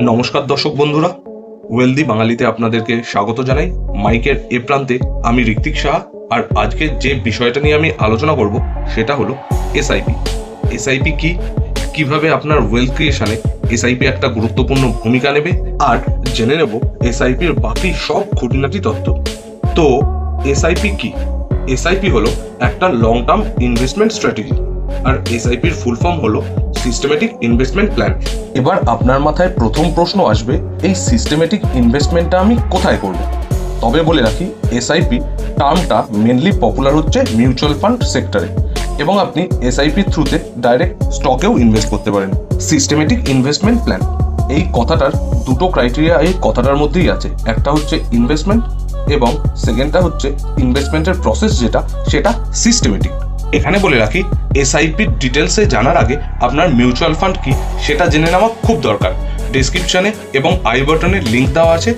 নমস্কার দর্শক বন্ধুরা, ওয়েলদি বাঙালিতে আপনাদেরকে স্বাগত জানাই। মাইকের এ প্রান্তে আমি ঋত্বিক সাহা। আর আজকে যে বিষয়টা নিয়ে আমি আলোচনা করব সেটা হলো এসআইপি। এসআইপি কি, কিভাবে আপনার ওয়েলথ ক্রিয়েশনে এসআইপি একটা গুরুত্বপূর্ণ ভূমিকা নেবে, আর জেনে নেব এসআইপির বাকি সব খুঁটিনাটি তথ্য। তো এসআইপি কি? এসআইপি হলো একটা লং টার্ম ইনভেস্টমেন্ট স্ট্র্যাটেজি, আর এসআইপির ফুল ফর্ম হলো সিস্টেমেটিক ইনভেস্টমেন্ট প্ল্যান। এবার আপনার মাথায় প্রথম প্রশ্ন আসবে, এই সিস্টেমেটিক ইনভেস্টমেন্টটা আমি কোথায় করব? তবে বলে রাখি, এসআইপি টার্মটা মেনলি পপুলার হচ্ছে মিউচুয়াল ফান্ড সেক্টরে, এবং আপনি এসআইপির থ্রুতে ডাইরেক্ট স্টকেও ইনভেস্ট করতে পারেন। সিস্টেমেটিক ইনভেস্টমেন্ট প্ল্যান, এই কথাটার দুটো ক্রাইটেরিয়া এই কথাটার মধ্যেই আছে। একটা হচ্ছে ইনভেস্টমেন্ট, এবং সেকেন্ডটা হচ্ছে ইনভেস্টমেন্টের প্রসেস সেটা সিস্টেমেটিক। এখানে বলে রাখি, এসআইপির ডিটেলসে জানার আগে আপনার মিউচুয়াল ফান্ড কি সেটা জেনে নেওয়া খুব দরকার। ডেসক্রিপশনে এবং আই বাটনে লিঙ্ক দেওয়া আছে।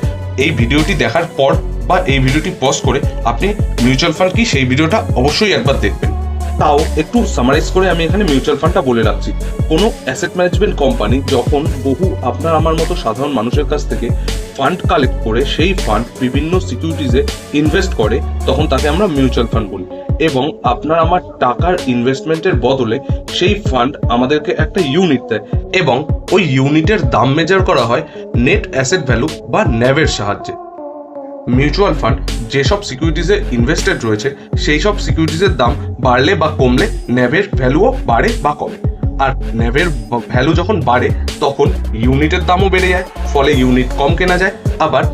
এই ভিডিওটি দেখার পর বা এই ভিডিওটি পজ করে আপনি মিউচুয়াল ফান্ড কি সেই ভিডিওটা অবশ্যই একবার দেখবেন। তাও একটু সামারাইজ করে আমি এখানে মিউচুয়াল ফান্ডটা বলে রাখছি। কোনো অ্যাসেট ম্যানেজমেন্ট কোম্পানি যখন বহু আপনার আমার মতো সাধারণ মানুষের কাছ থেকে ফান্ড কালেক্ট করে সেই ফান্ড বিভিন্ন সিকিউরিটিজে ইনভেস্ট করে, তখন তাকে আমরা মিউচুয়াল ফান্ড বলি। এবং আপনার আমার টাকার ইনভেস্টমেন্টের বদলে সেই ফান্ড আমাদেরকে একটা ইউনিট দেয়, এবং ওই ইউনিটের দাম মেজার করা হয় নেট অ্যাসেট ভ্যালু বা ন্যাভের সাহায্যে। মিউচুয়াল ফান্ড যেসব সিকিউরিটিজে ইনভেস্টেড রয়েছে সেই সব সিকিউরিটিজের দাম বাড়লে বা কমলে ন্যাভের ভ্যালুও বাড়ে বা কমে। আর ন্যাভের ভ্যালু যখন বাড়ে তখন ইউনিটের দামও বেড়ে যায়, ফলে ইউনিট কম কেনা যায়। আবার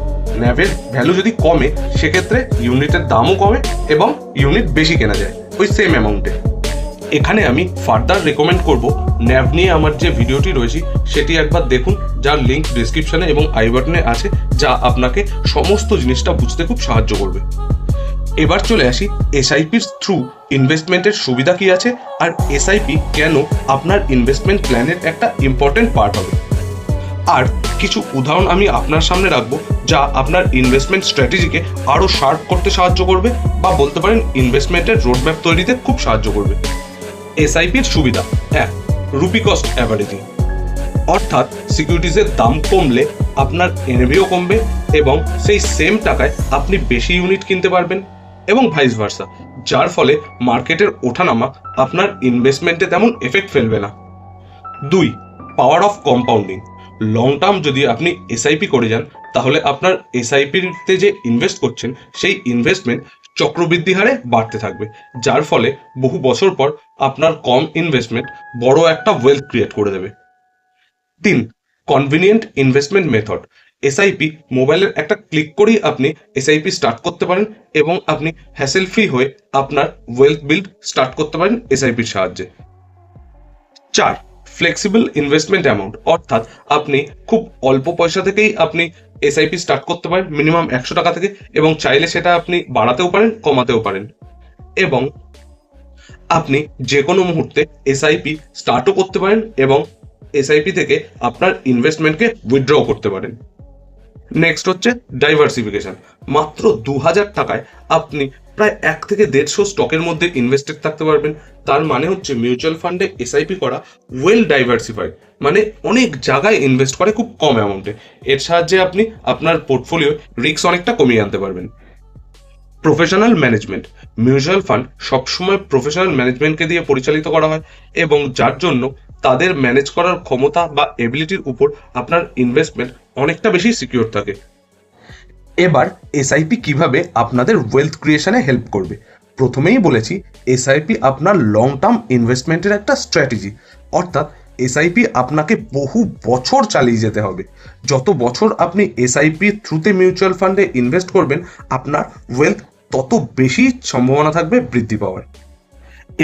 ন্যাভের ভ্যালু যদি কমে সেক্ষেত্রে ইউনিটের দামও কমে এবং ইউনিট বেশি কেনা যায় ওই সেম অ্যামাউন্টে। এখানে আমি ফার্দার রেকমেন্ড করব, ন্যাভ নিয়ে আমার যে ভিডিওটি রয়েছে সেটি একবার দেখুন, যার লিঙ্ক ডিসক্রিপশনে এবং আই বাটনে আছে, যা আপনাকে সমস্ত জিনিসটা বুঝতে খুব সাহায্য করবে। এবার চলে আসি এসআইপির থ্রু ইনভেস্টমেন্টের সুবিধা কি আছে, আর এসআইপি কেন আপনার ইনভেস্টমেন্ট প্ল্যানের একটা ইম্পর্টেন্ট পার্ট হবে। আর কিছু উদাহরণ আমি আপনার সামনে রাখবো যা আপনার ইনভেস্টমেন্ট স্ট্র্যাটেজিকে আরও শার্প করতে সাহায্য করবে, বা বলতে পারেন ইনভেস্টমেন্টের রোডম্যাপ তৈরিতে খুব সাহায্য করবে। এসআইপির সুবিধা: 1. রুপি কস্ট অ্যাভারেজিং, অর্থাৎ সিকিউরিটিজের দাম কমলে আপনার এনএভিও কমবে এবং সেই সেম টাকায় আপনি বেশি ইউনিট কিনতে পারবেন, এবং ভাইস ভার্সা, যার ফলে মার্কেটের ওঠানামা আপনার ইনভেস্টমেন্টে তেমন এফেক্ট ফেলবে না। 2. Power of compounding, long term যদি আপনি এসআইপি করে যান তাহলে আপনার এসআইপিতে যে ইনভেস্ট করছেন সেই ইনভেস্টমেন্ট চক্রবৃদ্ধি হারে বাড়তে থাকবে, যার ফলে বহু বছর পর আপনার কম ইনভেস্টমেন্ট বড় একটা ওয়েলথ ক্রিয়েট করে দেবে। 3. কনভিনিয়েন্ট ইনভেস্টমেন্ট মেথড, এসআইপি মোবাইলের একটা ক্লিক করেই আপনি এসআইপি স্টার্ট করতে পারেন, এবং আপনি হ্যাসেল ফ্রি হয়ে আপনার ওয়েলথ বিল্ড স্টার্ট করতে পারেন এসআইপির সাহায্যে। 4. ফ্লেক্সিবল ইনভেস্টমেন্ট অ্যামাউন্ট, অর্থাৎ আপনি খুব অল্প পয়সা থেকেই আপনি এসআইপি স্টার্ট করতে পারেন, মিনিমাম 100 টাকা থেকে, এবং চাইলে সেটা আপনি বাড়াতেও পারেন কমাতেও পারেন, এবং আপনি যে কোনো মুহূর্তে এসআইপি স্টার্টও করতে পারেন এবং এসআইপি থেকে আপনার ইনভেস্টমেন্টকে উইথড্র করতে পারেন। নেক্সট হচ্ছে ডাইভার্সিফিকেশন, মাত্র 2000 টাকায় আপনি প্রায় 1 থেকে 150 স্টকের মধ্যে ইনভেস্টেড থাকতে পারবেন। তার মানে হচ্ছে মিউচুয়াল ফান্ডে এসআইপি করা ওয়েল ডাইভার্সিফাইড, মানে অনেক জায়গায় ইনভেস্ট করে খুব কম অ্যামাউন্টে। এর সাহায্যে আপনি আপনার পোর্টফোলিও রিস্ক অনেকটা কমিয়ে আনতে পারবেন। প্রফেশনাল ম্যানেজমেন্ট, মিউচুয়াল ফান্ড সবসময় প্রফেশনাল ম্যানেজমেন্টকে দিয়ে পরিচালিত করা হয়, এবং যার জন্য তাদের ম্যানেজ করার ক্ষমতা বা এবিলিটির উপর আপনার ইনভেস্টমেন্ট অনেকটা বেশি সিকিউর থাকে। এবার এসআইপি কিভাবে আপনাদের ওয়েলথ ক্রিয়েশনে হেল্প করবে। প্রথমেই বলেছি, এসআইপি আপনার লং টার্ম ইনভেস্টমেন্টের একটা স্ট্র্যাটেজি, অর্থাৎ এসআইপি আপনাকে বহু বছর চালিয়ে যেতে হবে। যত বছর আপনি এসআইপি থ্রুতে মিউচুয়াল ফান্ডে ইনভেস্ট করবেন, আপনার ওয়েলথ তত বেশি সম্ভাবনা থাকবে বৃদ্ধি পাওয়ার।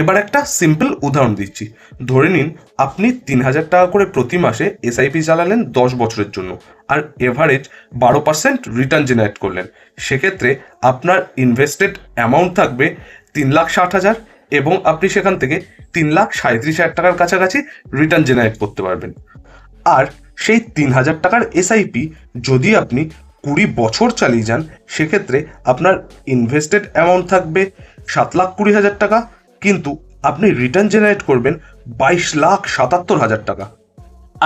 এবার একটা সিম্পল উদাহরণ দিচ্ছি। ধরে নিন আপনি 3000 টাকা করে প্রতি মাসে এসআইপি চালালেন 10 বছরের জন্য, আর এভারেজ 12% রিটার্ন জেনারেট করলেন। সেক্ষেত্রে আপনার ইনভেস্টেড অ্যামাউন্ট থাকবে 3,60,000, এবং আপনি সেখান থেকে 3,37,000 টাকার কাছাকাছি রিটার্ন জেনারেট করতে পারবেন। আর সেই 3000 টাকার এসআইপি যদি আপনি 20 বছর চালিয়ে যান, সেক্ষেত্রে আপনার ইনভেস্টেড অ্যামাউন্ট থাকবে 7,20,000 টাকা, কিন্তু আপনি রিটার্ন জেনারেট করবেন 22,77,000 টাকা।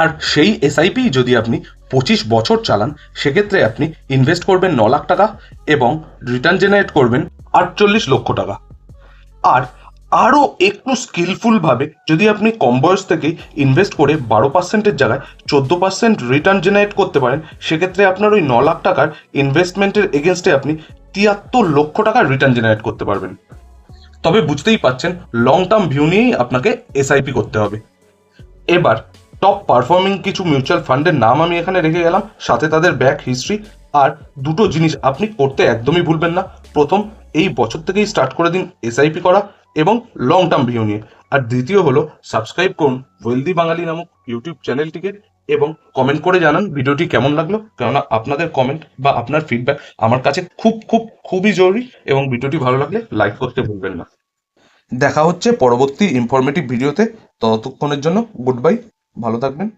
আর সেই এসআইপি যদি আপনি 25 বছর চালান, সেক্ষেত্রে আপনি ইনভেস্ট করবেন 9 লাখ টাকা এবং রিটার্ন জেনারেট করবেন 48 লক্ষ টাকা। আর আরও একটু স্কিলফুলভাবে যদি আপনি কম বয়স থেকেই ইনভেস্ট করে 12%-এর জায়গায় 14% রিটার্ন জেনারেট করতে পারেন, সেক্ষেত্রে আপনার ওই 9 লাখ টাকার ইনভেস্টমেন্টের এগেনস্টে আপনি 73 লক্ষ টাকার রিটার্ন জেনারেট করতে পারবেন। তবে বুঝতেই পাচ্ছেন, লং টার্ম ভিউ নিয়েই আপনাকে এসআইপি করতে হবে। এবার টপ পারফর্মিং কিছু মিউচুয়াল ফান্ডের নাম আমি এখানে রেখে গেলাম, সাথে তাদের ব্যাক হিস্ট্রি। আর দুটো জিনিস আপনি করতে একদমই ভুলবেন না। প্রথম, এই বছর থেকেই স্টার্ট করে দিন এসআইপি করা এবং লং টার্ম ভিউ নিয়ে। আর দ্বিতীয় হলো, সাবস্ক্রাইব করুন ওয়েলদি বাঙালি নামক ইউটিউব চ্যানেলটিকে এবং কমেন্ট করে জানান ভিডিওটি কেমন লাগলো, কেননা আপনাদের কমেন্ট বা আপনার ফিডব্যাক আমার কাছে খুবই জরুরি। এবং ভিডিওটি ভালো লাগলে লাইক করতে ভুলবেন না। দেখা হচ্ছে পরবর্তী ইনফরমেটিভ ভিডিওতে। ততক্ষণের জন্য গুড বাই, ভালো থাকবেন।